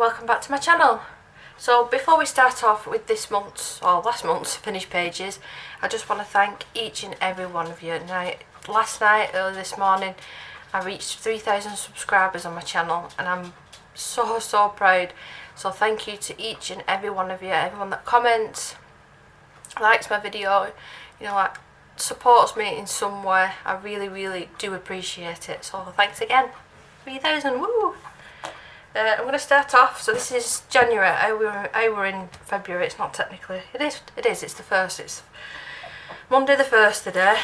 welcome back to my channel. So before we start off with this month's or last month's finished pages, I just want to thank each and every one of you. Now, last night, early this morning, I reached 3,000 subscribers on my channel and I'm so proud. So thank you to each and every one of you, everyone that comments, likes my video, you know, like supports me in some way. I really do appreciate it. So thanks again. 3,000, woo! I'm going to start off. So this is January. I were in February. It's not technically. It is. It's the 1st. It's Monday the 1st today.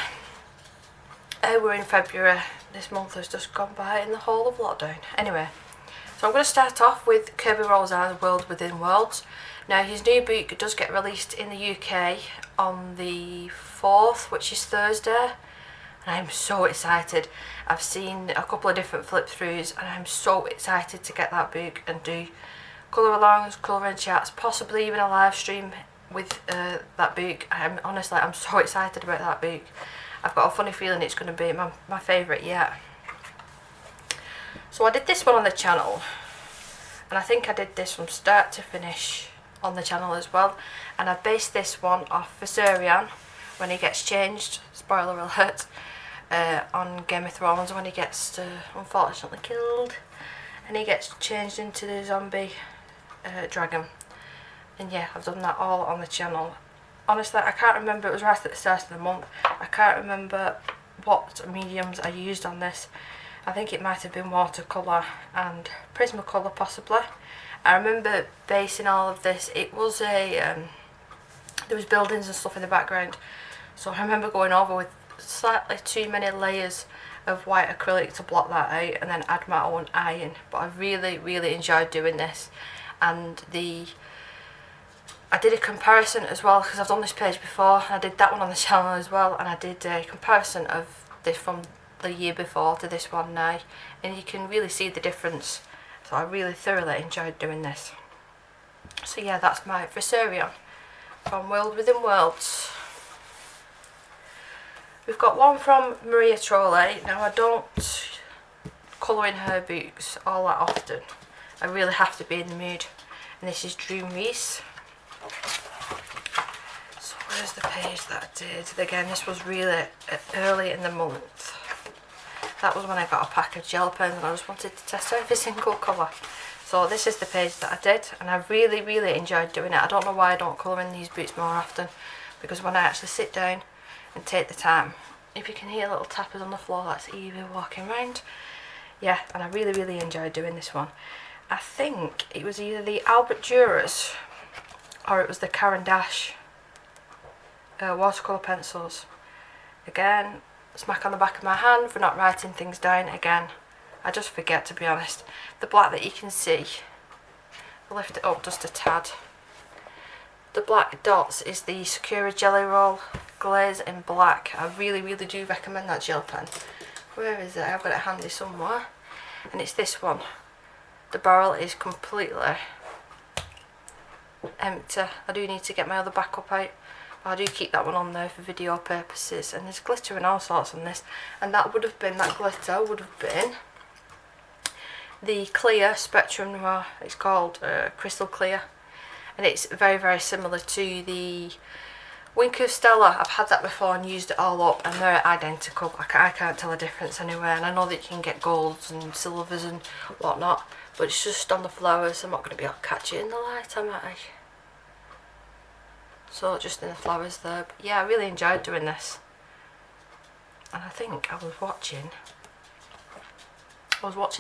We're in February. This month has just gone by in the whole of lockdown. Anyway, so I'm going to start off with Kirby Roseanne's World Within Worlds. Now, his new book does get released in the UK on the 4th, which is Thursday. And I'm so excited. I've seen a couple of different flip throughs and I'm so excited to get that book and do colour alongs, colouring chats, possibly even a live stream with that book. I'm so excited about that book. I've got a funny feeling it's going to be my favourite yet. So I did this one on the channel, and I think I did this from start to finish on the channel as well, and I based this one off Viserion when he gets changed, spoiler alert, on Game of Thrones, when he gets unfortunately killed and he gets changed into the zombie dragon. And yeah, I've done that all on the channel. Honestly, I can't remember, it was right at the start of the month, I can't remember what mediums I used on this. I think it might have been watercolor and Prismacolor possibly. I remember basing all of this, it was there was buildings and stuff in the background, so I remember going over with slightly too many layers of white acrylic to block that out and then add my own eye in. But I really enjoyed doing this, and I did a comparison as well, because I've done this page before and I did that one on the channel as well, and I did a comparison of this from the year before to this one now, and you can really see the difference. So I really thoroughly enjoyed doing this. So yeah, that's my Viserion from World Within Worlds. We've got one from Maria Trolle. Now, I don't colour in her books all that often. I really have to be in the mood. And this is Dream Reese. So where's the page that I did? Again, this was really early in the month. That was when I got a pack of gel pens and I just wanted to test every single colour. So this is the page that I did, and I really enjoyed doing it. I don't know why I don't colour in these books more often, because when I actually sit down and take the time, if you can hear little tappers on the floor, that's Evie walking around. Yeah, and I really enjoyed doing this one. I think it was either the Albert Durers or it was the Caran d'Ache watercolour pencils. Again, smack on the back of my hand for not writing things down. Again, I just forget, to be honest. The black that you can see, I'll lift it up just a tad. The black dots is the Sakura Jelly Roll glaze in black. I really do recommend that gel pen. Where is it? I've got it handy somewhere. And it's this one. The barrel is completely empty. I do need to get my other backup out. But I do keep that one on there for video purposes. And there's glitter and all sorts on this. And that glitter would have been the clear Spectrum Noir. It's called Crystal Clear. And it's very similar to the Wink of Stella. I've had that before and used it all up, and they're identical. I can't tell a difference anywhere. And I know that you can get golds and silvers and whatnot, but it's just on the flowers. I'm not going to be able to catch it in the light, am I? So just in the flowers there. But yeah, I really enjoyed doing this. And I think I was watching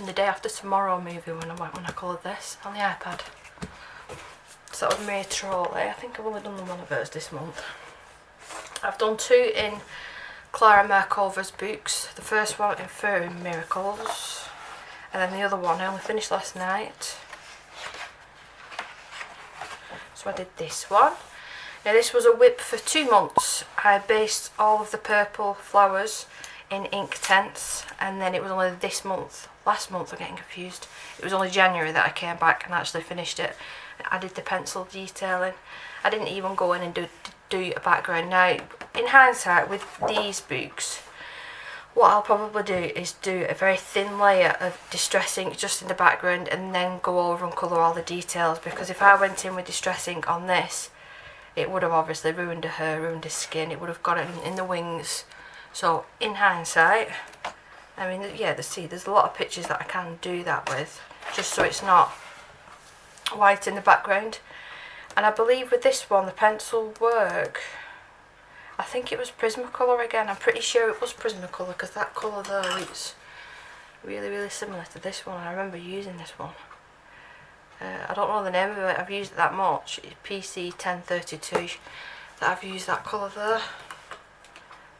the Day After Tomorrow movie when I coloured this on the iPad. So that was Maria Trolle. I think I've only done one of hers this month. I've done two in Clara Markova's books. The first one in Fairy Miracles, and then the other one I only finished last night. So I did this one. Now, this was a whip for 2 months. I based all of the purple flowers in Inktense, and then it was only this month, last month I'm getting confused, it was only January that I came back and actually finished it. I did the pencil detailing. I didn't even go in and do a background. Now, in hindsight, with these books, what I'll probably do is do a very thin layer of distress ink just in the background and then go over and colour all the details, because if I went in with distress ink on this, it would have obviously ruined her hair, ruined his skin, it would have got it in the wings. So in hindsight, I mean, yeah, there's a lot of pictures that I can do that with, just so it's not white in the background. And I believe with this one the pencil work, I think it was Prismacolor again. I'm pretty sure it was Prismacolor, because that colour there is really similar to this one. I remember using this one. I don't know the name of it, I've used it that much. It's PC 1032 that I've used that colour there.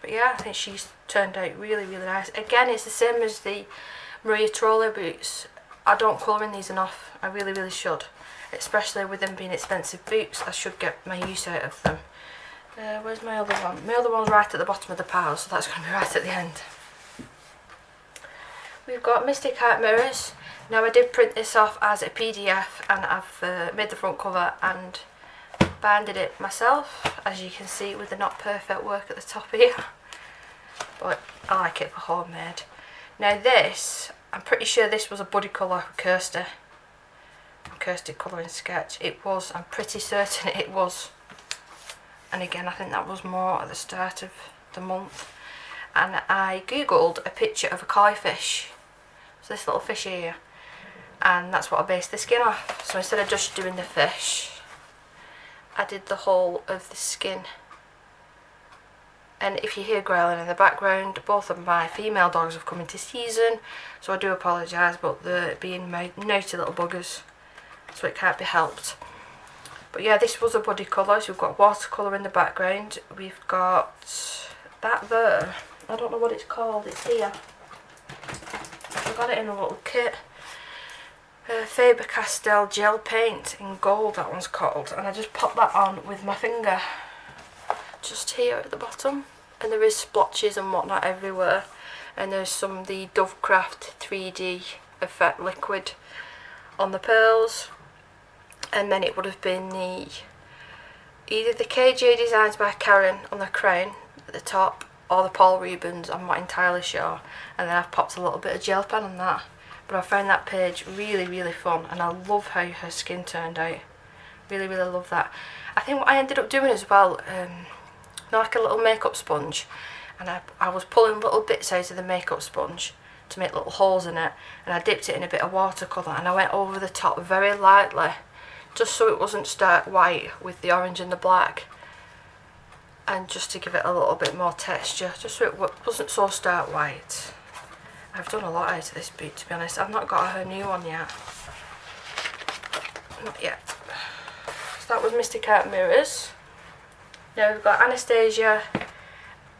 But yeah, I think she's turned out really nice. Again, it's the same as the Mariola boots. I don't colour in these enough. I really should. Especially with them being expensive boots, I should get my use out of them. Where's my other one? My other one's right at the bottom of the pile, so that's going to be right at the end. We've got Mystic Heart mirrors. Now I did print this off as a PDF, and I've made the front cover and banded it myself, as you can see with the not perfect work at the top here. But I like it for homemade. Now this, I'm pretty sure this was a Watercolor Kirsty colouring sketch. It was, I'm pretty certain it was. And again, I think that was more at the start of the month. And I googled a picture of a koi fish. So this little fish here. And that's what I based the skin off. So instead of just doing the fish, I did the whole of the skin. And if you hear growling in the background, both of my female dogs have come into season, so I do apologise, but they're being naughty little buggers, so it can't be helped. But yeah, this was a body colour, so we've got watercolour in the background. We've got that there, I don't know what it's called, it's here. I got it in a little kit. Faber-Castell gel paint in gold, that one's called, and I just popped that on with my finger just here at the bottom, and there is splotches and whatnot everywhere, and there's some of the Dovecraft 3D effect liquid on the pearls, and then it would have been either the KJ designs by Karen on the crown at the top, or the Paul Rubens, I'm not entirely sure, and then I've popped a little bit of gel pen on that. But I found that page really fun, and I love how her skin turned out. Really love that. I think what I ended up doing as well, like a little makeup sponge, and I was pulling little bits out of the makeup sponge to make little holes in it, and I dipped it in a bit of watercolour, and I went over the top very lightly, just so it wasn't stark white with the orange and the black, and just to give it a little bit more texture, just so it wasn't so stark white. I've done a lot out of this boot, to be honest. I've not got her new one yet. Not yet. So that was Mystic Heart mirrors. Now we've got Anastasia,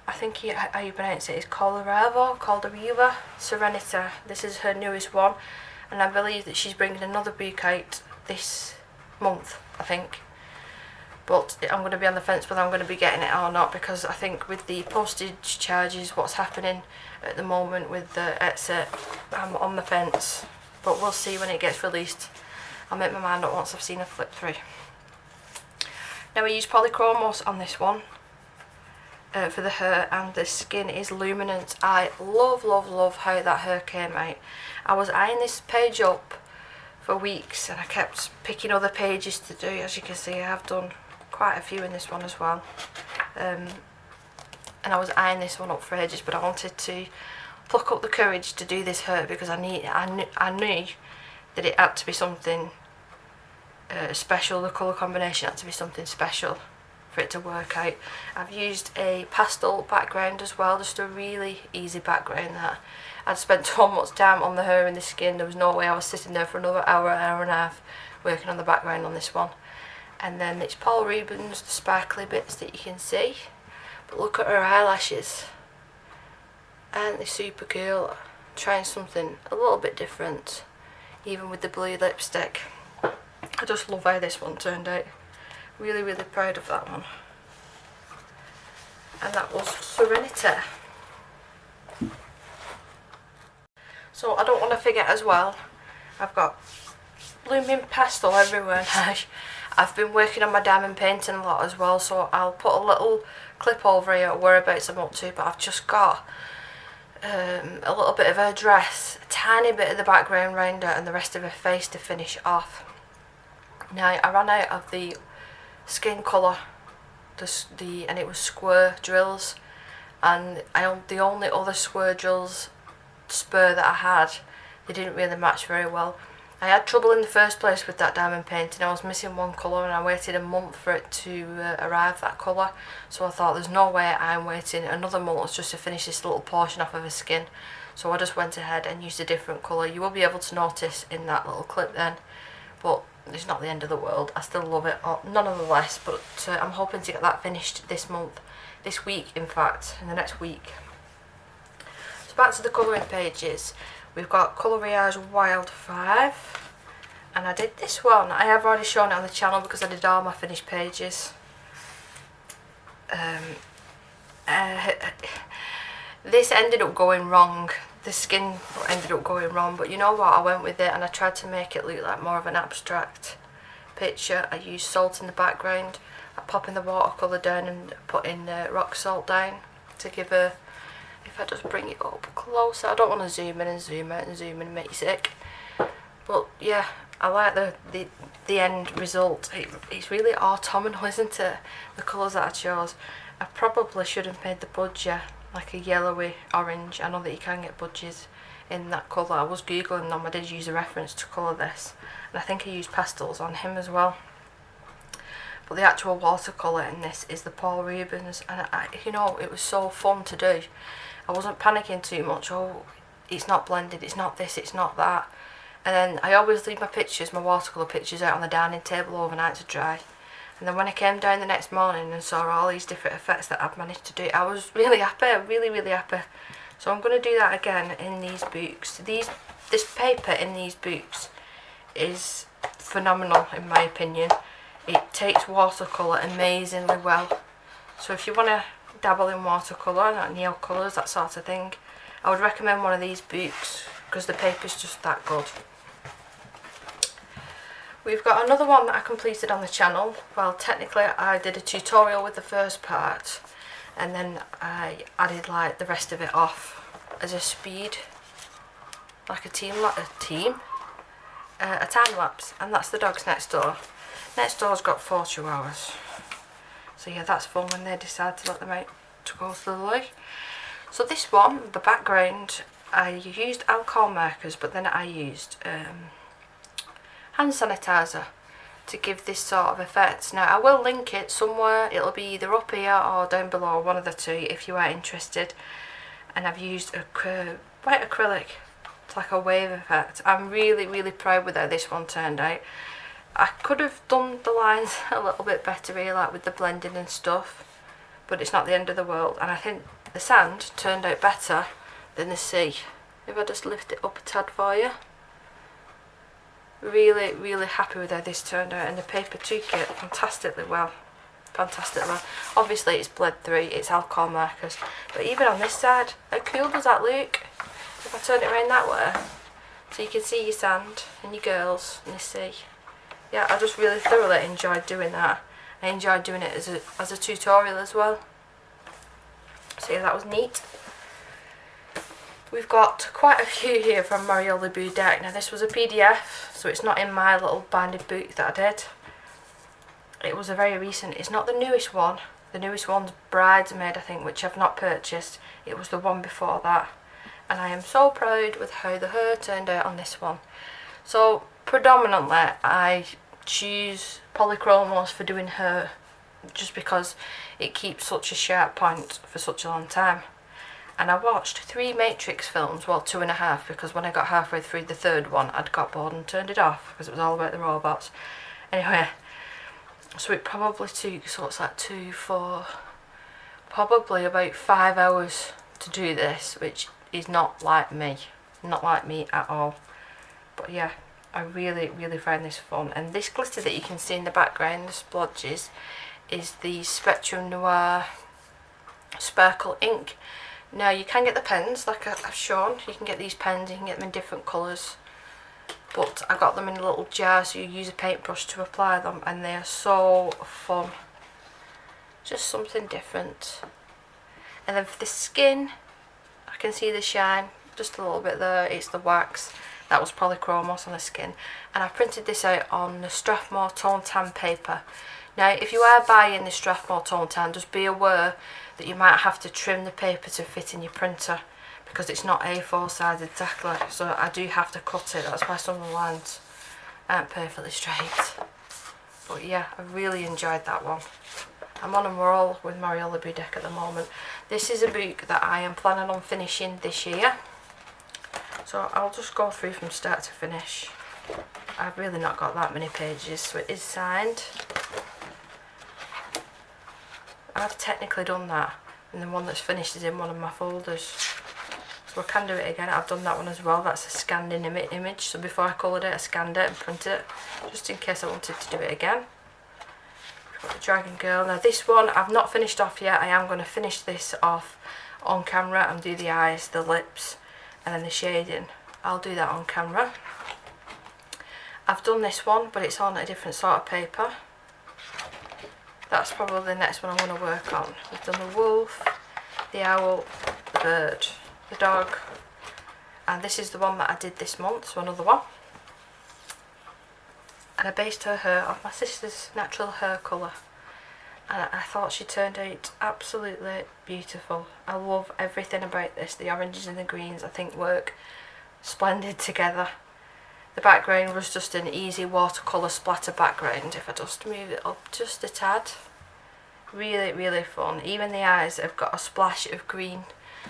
I think how you pronounce it is Caldereva Serenita. This is her newest one, and I believe that she's bringing another book out this month, I think. But I'm going to be on the fence whether I'm going to be getting it or not, because I think with the postage charges, what's happening at the moment with the Etsy, I'm on the fence. But we'll see when it gets released. I'll make my mind up once I've seen her flip through. Now I use polychromos on this one for the hair, and the skin is luminant. I love how that hair came out. I was eyeing this page up for weeks, and I kept picking other pages to do. As you can see, I have done quite a few in this one as well, and I was eyeing this one up for ages, but I wanted to pluck up the courage to do this hair, because I knew that it had to be something special. The colour combination had to be something special for it to work out. I've used a pastel background as well, just a really easy background that I'd spent so much time on the hair and the skin. There was no way I was sitting there for another hour and a half working on the background on this one. And then it's Paul Rubens, the sparkly bits that you can see. But look at her eyelashes. Aren't they super cool? Trying something a little bit different, even with the blue lipstick. I just love how this one turned out. Really proud of that one. And that was Serenity. So I don't want to forget as well, I've got blooming pastel everywhere now. I've been working on my diamond painting a lot as well, so I'll put a little clip over here whereabouts I'm up to, but I've just got a little bit of her dress, a tiny bit of the background round her, and the rest of her face to finish off. Now I ran out of the skin colour, and it was square drills, and the only other square drills spur that I had, they didn't really match very well. I had trouble in the first place with that diamond painting. I was missing one colour and I waited a month for it to arrive, that colour. So I thought there's no way I'm waiting another month just to finish this little portion off of her skin. So I just went ahead and used a different colour. You will be able to notice in that little clip then, but it's not the end of the world. I still love it, none of the less, but I'm hoping to get that finished this month, this week in fact, in the next week. So back to the colouring pages. We've got Coloriage Wild 5, and I did this one. I have already shown it on the channel because I did all my finished pages. This ended up going wrong. The skin ended up going wrong, but you know what, I went with it and I tried to make it look like more of an abstract picture. I used salt in the background, I popping the watercolour down and putting rock salt down to give a, if I just bring it up closer, I don't want to zoom in and zoom out and zoom in and make you sick, but yeah, I like the end result. It's really autumnal, isn't it, the colours that I chose. I probably should have made the budgie like a yellowy orange. I know that you can get budgies in that colour. I was googling them, I did use a reference to colour this, and I think I used pastels on him as well. But the actual watercolour in this is the Paul Rubens, and you know, it was so fun to do. I wasn't panicking too much. Oh, it's not blended, it's not this, it's not that. And then I always leave my pictures, my watercolour pictures, out on the dining table overnight to dry. And then when I came down the next morning and saw all these different effects that I've managed to do, I was really happy, really happy. So I'm going to do that again in these books. This paper in these books is phenomenal in my opinion. It takes watercolour amazingly well. So if you want to dabble in watercolour, like nail colours, that sort of thing, I would recommend one of these books because the paper's just that good. We've got another one that I completed on the channel. Well, technically I did a tutorial with the first part and then I added like the rest of it off as a speed, like a time lapse, and that's the dogs next door. Next door's got 4 chihuahuas, so yeah, that's fun when they decide to let them out to go to the loo. So this one, the background, I used alcohol markers, but then I used hand sanitizer to give this sort of effect. Now I will link it somewhere, it'll be either up here or down below, one of the two, if you are interested. And I've used a white acrylic, it's like a wave effect. I'm really proud with how this one turned out. I could have done the lines a little bit better here, like with the blending and stuff, but it's not the end of the world, and I think the sand turned out better than the sea. If I just lift it up a tad for you. Really happy with how this turned out, and the paper took it fantastically well. Obviously it's bled through, it's alcohol markers, but even on this side, how cool does that look? If I turn it around that way, so you can see your sand and your girls and the sea. Yeah, I just really thoroughly enjoyed doing that. I enjoyed doing it as a tutorial as well. So yeah, that was neat. We've got quite a few here from Mariola Budek. Now this was a PDF, so it's not in my little binded book that I did. It was a very recent, it's not the newest one. The newest one's Bridesmaid, I think, which I've not purchased. It was the one before that. And I am so proud with how the hair turned out on this one. So predominantly I choose polychromos for doing hair, just because it keeps such a sharp point for such a long time. And I watched 3 Matrix films, well 2.5, because when I got halfway through the 3rd one I'd got bored and turned it off because it was all about the robots. Anyway, so it probably took, so it's like 2, 4, probably about 5 hours to do this, which is not like me at all. But yeah, I really find this fun. And this glitter that you can see in the background, the splodges, is the Spectrum Noir Sparkle ink. Now you can get the pens, like I've shown. You can get these pens, you can get them in different colours. But I got them in a little jar, so you use a paintbrush to apply them, and they are so fun. Just something different. And then for the skin, I can see the shine just a little bit there. It's the wax. That was polychromos on the skin, and I printed this out on the Strathmore Tone Tan paper. Now if you are buying the Strathmore Tone Tan, just be aware that you might have to trim the paper to fit in your printer, because it's not A4 size exactly, so I do have to cut it. That's why some of the lines aren't perfectly straight. But yeah, I really enjoyed that one. I'm on a roll with Mariola Budek at the moment. This is a book that I am planning on finishing this year, so I'll just go through from start to finish. I've really not got that many pages, so it is signed. I've technically done that, and the one that's finished is in one of my folders, so I can do it again. I've done that one as well. That's a scanned in image, so before I coloured it I scanned it and printed it just in case I wanted to do it again. We've got the Dragon Girl. Now this one I've not finished off yet. I am going to finish this off on camera and do the eyes, the lips, and then the shading. I'll do that on camera. I've done this one, but it's on a different sort of paper. That's probably the next one I'm going to work on. We've done the wolf, the owl, the bird, the dog, and this is the one that I did this month, so another one. And I based her hair off my sister's natural hair colour, and I thought she turned out absolutely beautiful. I love everything about this. The oranges and the greens I think work splendid together. The background was just an easy watercolour splatter background. If I just move it up just a tad. Really, really fun. Even the eyes have got a splash of green,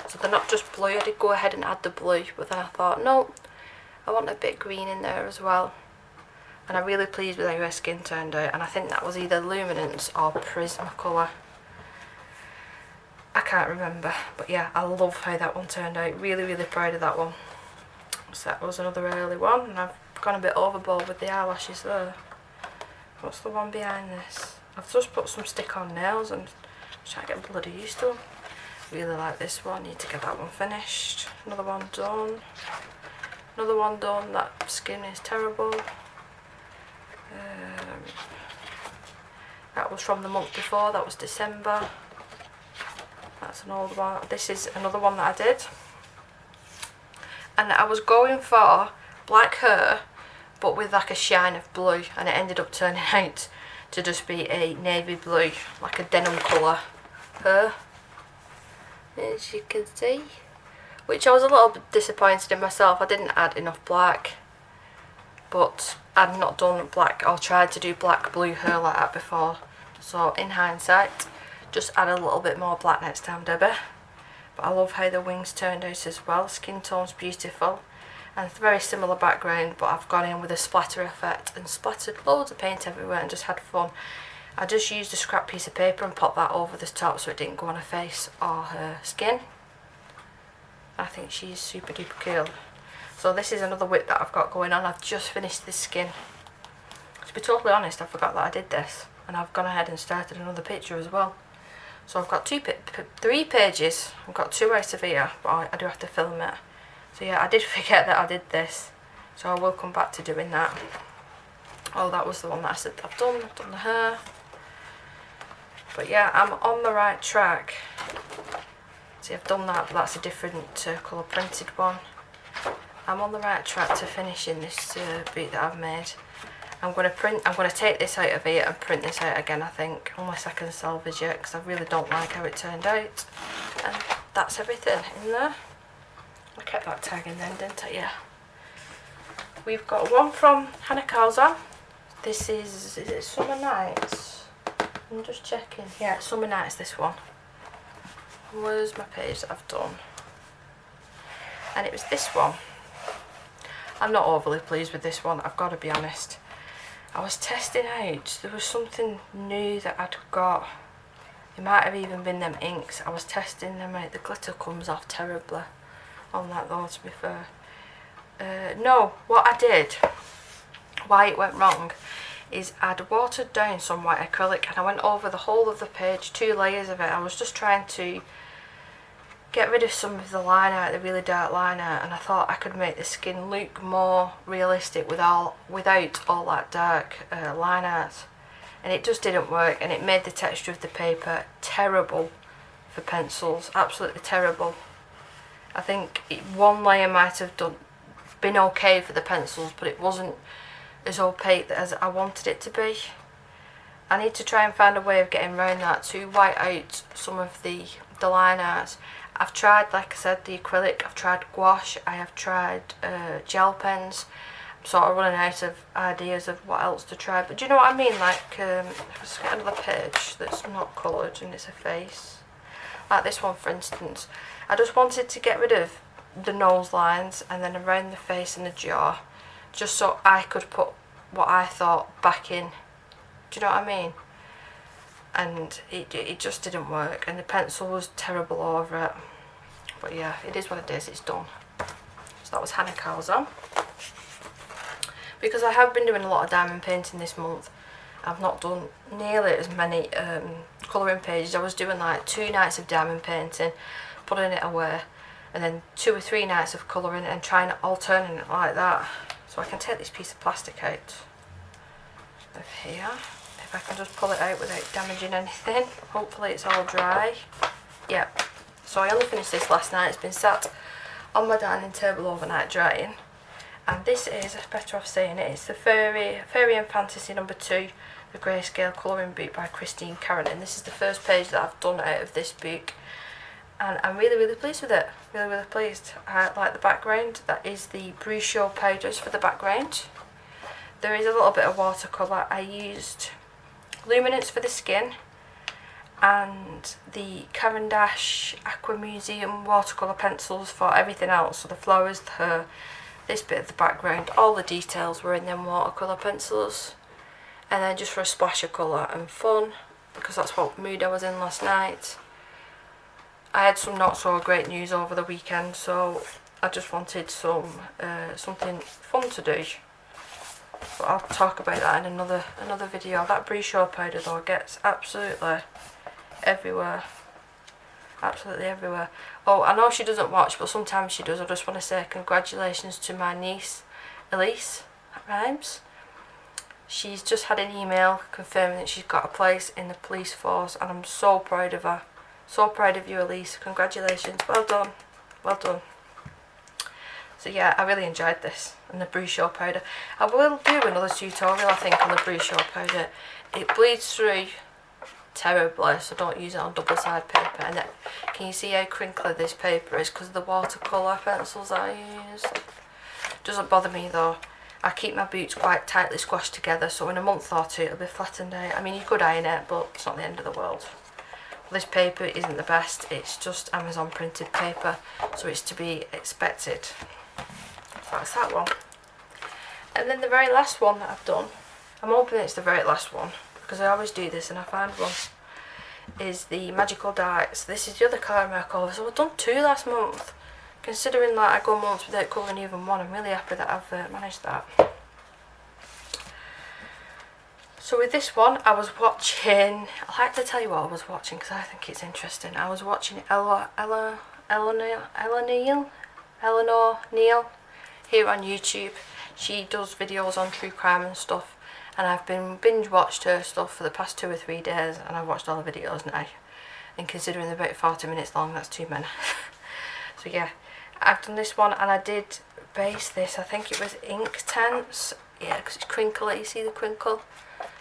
so they're not just blue. I did go ahead and add the blue, but then I thought, no, I want a bit green in there as well. And I'm really pleased with how her skin turned out, and I think that was either Luminance or Prismacolor. I can't remember, but yeah, I love how that one turned out. Really, really proud of that one. So that was another early one, and I've gone a bit overboard with the eyelashes there. What's the one behind this? I've just put some stick on nails and trying to get bloody used to them. Really like this one. Need to get that one finished. Another one done. Another one done. That skin is terrible. That was from the month before. That was December. That's an old one. This is another one that I did. And I was going for black hair, but with like a shine of blue, and it ended up turning out to just be a navy blue, like a denim colour hair, as you can see, which I was a little bit disappointed in myself. I didn't add enough black, but I'd not done black or tried to do black blue hair like that before, so in hindsight just add a little bit more black next time, Debbie. But I love how the wings turned out as well. Skin tone's beautiful, and it's a very similar background, but I've gone in with a splatter effect and splattered loads of paint everywhere and just had fun. I just used a scrap piece of paper and popped that over the top so it didn't go on her face or her skin. I think she's super duper cool. So this is another whip that I've got going on. I've just finished this skin. To be totally honest, I forgot that I did this, and I've gone ahead and started another picture as well. So I've got 3 pages. I've got 2 out of here, but I do have to film it. So yeah, I did forget that I did this, so I will come back to doing that. Oh, that was the one that I said I've done the hair. But yeah, I'm on the right track. See, I've done that, but that's a different colour printed one. I'm on the right track to finishing this boot that I've made. I'm going to take this out of here and print this out again, I think, unless I can salvage it, because I really don't like how it turned out. And that's everything in there. I kept that tag in then, didn't I? Yeah. We've got one from Hanna Karlzon. This is it Summer Nights? I'm just checking. Yeah, it's Summer Nights, this one. Where's my page that I've done? And it was this one. I'm not overly pleased with this one, I've got to be honest. I was testing out, there was something new that I'd got. It might have even been them inks. I was testing them out. The glitter comes off terribly on that though, to be fair. No, what I did, why it went wrong, is I'd watered down some white acrylic and I went over the whole of the page, 2 layers of it. I was just trying to get rid of some of the line art, the really dark line art, and I thought I could make the skin look more realistic without all that dark line art. And it just didn't work, and it made the texture of the paper terrible for pencils, absolutely terrible. I think one layer might have been okay for the pencils, but it wasn't as opaque as I wanted it to be. I need to try and find a way of getting around that to white out some of the line arts. I've tried, like I said, the acrylic, I've tried gouache, I have tried gel pens. I'm sort of running out of ideas of what else to try, but do you know what I mean? Like, let's get another page that's not coloured and it's a face. Like this one, for instance. I just wanted to get rid of the nose lines and then around the face and the jaw, just so I could put what I thought back in. Do you know what I mean? And it just didn't work, and the pencil was terrible over it. But yeah, it is what it is, it's done. So that was Hanna Karlzon. Because I have been doing a lot of diamond painting this month, I've not done nearly as many colouring pages. I was doing like 2 nights of diamond painting, putting it away, and then 2 or 3 nights of colouring and trying to alternate it like that. So I can take this piece of plastic out of here. If I can just pull it out without damaging anything. Hopefully it's all dry. Yep. So I only finished this last night. It's been sat on my dining table overnight drying. And this is, better off saying it, it's the Fairy and Fantasy number 2, the Grayscale colouring book by Christine Carrington. This is the first page that I've done out of this book. And I'm really, really pleased with it. Really, really pleased. I like the background. That is the Bruchot powders for the background. There is a little bit of watercolour. I used luminance for the skin and the Cavendish Aqua Museum watercolour pencils for everything else. So the flowers, the hair, this bit of the background, all the details were in them watercolour pencils. And then just for a splash of colour and fun, because that's what mood I was in last night. I had some not so great news over the weekend, so I just wanted something fun to do. But I'll talk about that in another video. That Bruchot powder though gets absolutely everywhere. Absolutely everywhere. Oh, I know she doesn't watch, but sometimes she does. I just want to say congratulations to my niece, Elise. That rhymes. She's just had an email confirming that she's got a place in the police force, and I'm so proud of her. So proud of you, Elise. Congratulations. Well done. Well done. So yeah, I really enjoyed this and the Bruchot powder. I will do another tutorial, I think, on the Bruchot powder. It bleeds through terribly, so don't use it on double-sided paper. And can you see how crinkly this paper is because of the watercolour pencils I used? Doesn't bother me though. I keep my boots quite tightly squashed together, so in a month or 2 it'll be flattened out. I mean, you could iron it, but it's not the end of the world. This paper isn't the best, it's just Amazon printed paper, so it's to be expected. So that's that one. And then the very last one that I've done, I'm hoping it's the very last one, because I always do this and I find one, is the Magical Darks. This is the other colour I'm going to cover, so I've done 2 last month. Considering that I go months without covering even one, I'm really happy that I've managed that. So with this one, I was watching, I like to tell you what I was watching because I think it's interesting. I was watching Eleanor Neal here on YouTube. She does videos on true crime and stuff, and I've been binge watched her stuff for the past 2 or 3 days, and I've watched all the videos now. And considering they're about 40 minutes long, that's too many. So yeah, I've done this one, and I did base this, I think it was ink tints. Yeah, because it's crinkly, you see the crinkle?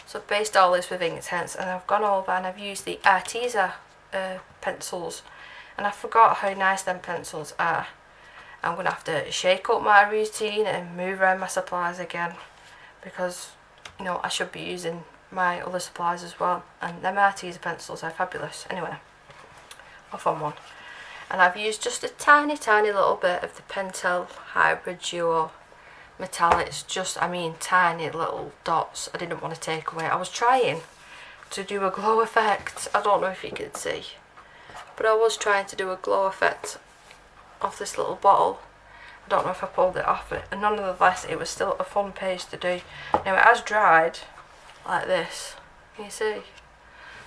So I've based all this with ink tints, and I've gone over and I've used the Arteza pencils, and I forgot how nice them pencils are. I'm going to have to shake up my routine and move around my supplies again, because, you know, I should be using my other supplies as well, and them Arteza pencils are fabulous. Anyway, off on one. And I've used just a tiny little bit of the Pentel Hybrid Duo metallics, just, I mean, tiny little dots I didn't want to take away. I was trying to do a glow effect, I don't know if you can see, but I was trying to do a glow effect off this little bottle. I don't know if I pulled it off, and nonetheless it was still a fun page to do. Now it has dried like this, can you see?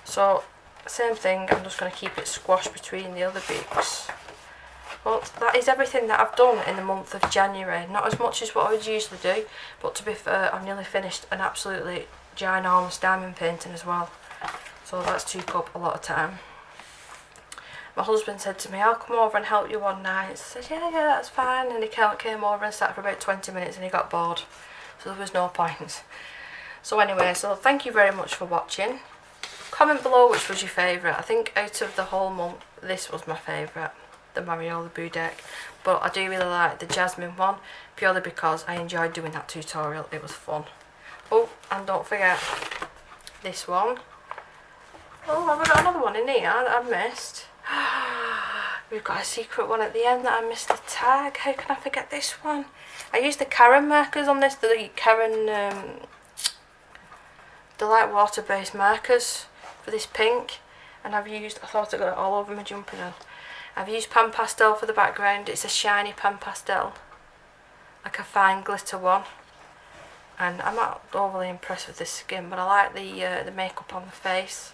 So same thing, I'm just going to keep it squashed between the other books. But that is everything that I've done in the month of January. Not as much as what I would usually do, but to be fair, I've nearly finished an absolutely ginormous diamond painting as well. So that's took up a lot of time. my husband said to me, I'll come over and help you one night. I said, yeah, that's fine. And he came over and sat for about 20 minutes and he got bored. So there was no point. So anyway, so thank you very much for watching. Comment below which was your favourite. I think out of the whole month, this was my favourite, the Mariola Budek. But I do really like the Jasmine one, purely because I enjoyed doing that tutorial. It was fun. Oh, and don't forget this one. Oh, have we got another one in here I missed? We've got a secret one at the end that I missed the tag. How can I forget this one? I used the Karen markers on this, the Karen, the light water-based markers for this pink. And I thought I got it all over my jumper now. I've used Pan Pastel for the background. It's a shiny Pan Pastel, like a fine glitter one. And I'm not overly impressed with this skin, but I like the makeup on the face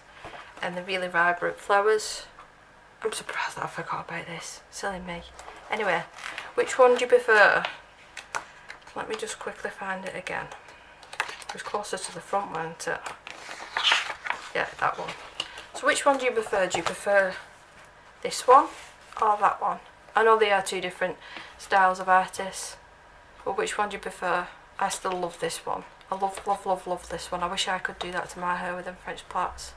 and the really vibrant flowers. I'm surprised that I forgot about this. Silly me. Anyway, which one do you prefer? Let me just quickly find it again. It was closer to the front, wasn't it? Yeah, that one. So which one do you prefer? Do you prefer this one or that one? I know they are two different styles of artists, but which one do you prefer? I still love this one. I love this one. I wish I could do that to my hair with them French plaits.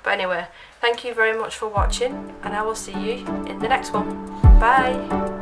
But anyway, thank you very much for watching, and I will see you in the next one. Bye!